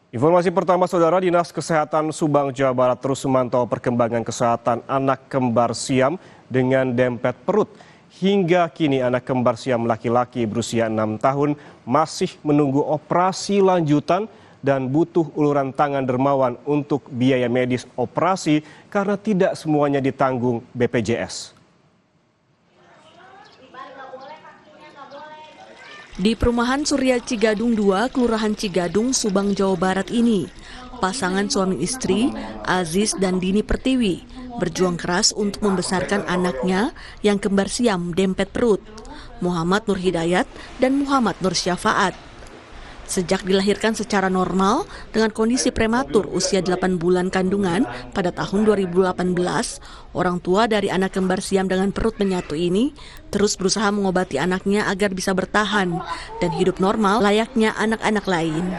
Informasi pertama, Saudara, Dinas Kesehatan Subang, Jawa Barat terus memantau perkembangan kesehatan anak kembar siam dengan dempet perut. Hingga kini anak kembar siam laki-laki berusia 6 tahun masih menunggu operasi lanjutan dan butuh uluran tangan dermawan untuk biaya medis operasi karena tidak semuanya ditanggung BPJS. Di perumahan Surya Cigadung 2, Kelurahan Cigadung, Subang, Jawa Barat ini, pasangan suami istri, Aziz dan Dini Pertiwi, berjuang keras untuk membesarkan anaknya yang kembar siam dempet perut, Muhammad Nur Hidayat dan Muhammad Nur Syafaat. Sejak dilahirkan secara normal dengan kondisi prematur usia 8 bulan kandungan pada tahun 2018, orang tua dari anak kembar siam dengan perut menyatu ini terus berusaha mengobati anaknya agar bisa bertahan dan hidup normal layaknya anak-anak lain.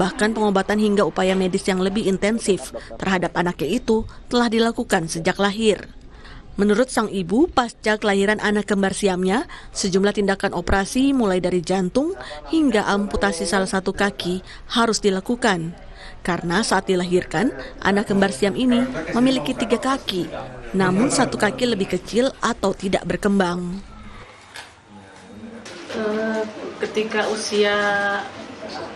Bahkan pengobatan hingga upaya medis yang lebih intensif terhadap anaknya itu telah dilakukan sejak lahir. Menurut sang ibu, pasca kelahiran anak kembar siamnya, sejumlah tindakan operasi mulai dari jantung hingga amputasi salah satu kaki harus dilakukan. Karena saat dilahirkan, anak kembar siam ini memiliki 3 kaki, namun satu kaki lebih kecil atau tidak berkembang. Ketika usia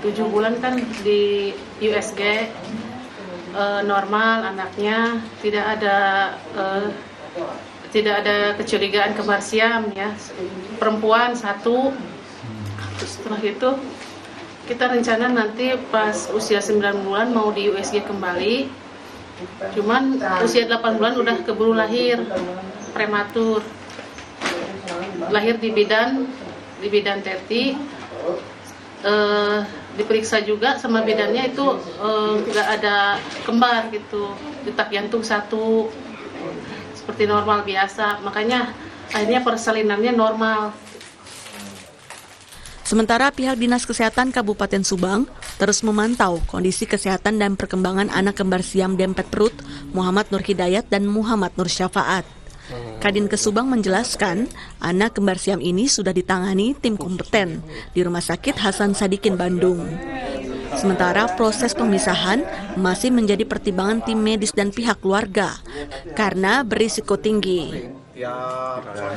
7 bulan kan di USG normal anaknya, tidak ada kecurigaan kembar siam ya, perempuan 1. Setelah itu kita rencana nanti pas usia 9 bulan mau di USG kembali, cuman usia 8 bulan udah keburu lahir, prematur, lahir di bidan Teti. Diperiksa juga sama bidannya itu nggak ada kembar gitu, detak jantung 1 seperti normal biasa, makanya akhirnya persalinannya normal. Sementara pihak Dinas Kesehatan Kabupaten Subang terus memantau kondisi kesehatan dan perkembangan anak kembar siam dempet perut Muhammad Nur Hidayat dan Muhammad Nur Syafaat. Kadinkes Subang menjelaskan, anak kembar siam ini sudah ditangani tim kompeten di Rumah Sakit Hasan Sadikin, Bandung. Sementara proses pemisahan masih menjadi pertimbangan tim medis dan pihak keluarga karena berisiko tinggi. Ya,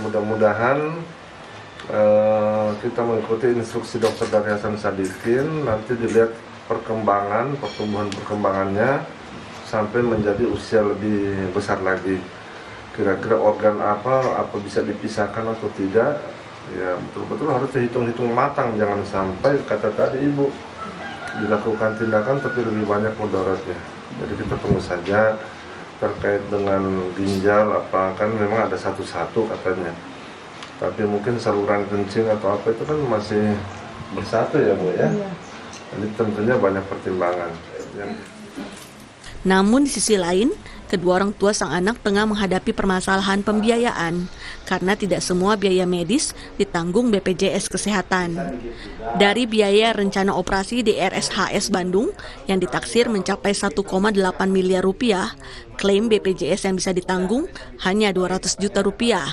mudah-mudahan kita mengikuti instruksi dokter dari Hasan Sadikin, nanti dilihat pertumbuhan perkembangannya sampai menjadi usia lebih besar lagi. Kira-kira organ apa bisa dipisahkan atau tidak, ya betul-betul harus dihitung-hitung matang, jangan sampai kata tadi ibu dilakukan tindakan tapi lebih banyak mudaratnya. Jadi kita tunggu saja terkait dengan ginjal kan memang ada satu-satu katanya, tapi mungkin saluran kencing atau apa itu kan masih bersatu ya Bu ya. Jadi tentunya banyak pertimbangan. Namun di sisi lain, kedua orang tua sang anak tengah menghadapi permasalahan pembiayaan karena tidak semua biaya medis ditanggung BPJS Kesehatan. Dari biaya rencana operasi di RSHS Bandung yang ditaksir mencapai 1,8 miliar rupiah, klaim BPJS yang bisa ditanggung hanya 200 juta rupiah.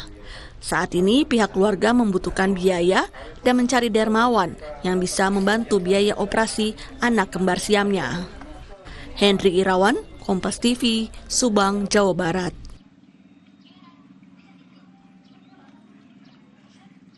Saat ini pihak keluarga membutuhkan biaya dan mencari dermawan yang bisa membantu biaya operasi anak kembar siamnya. Henry Irawan, Kompas TV, Subang, Jawa Barat.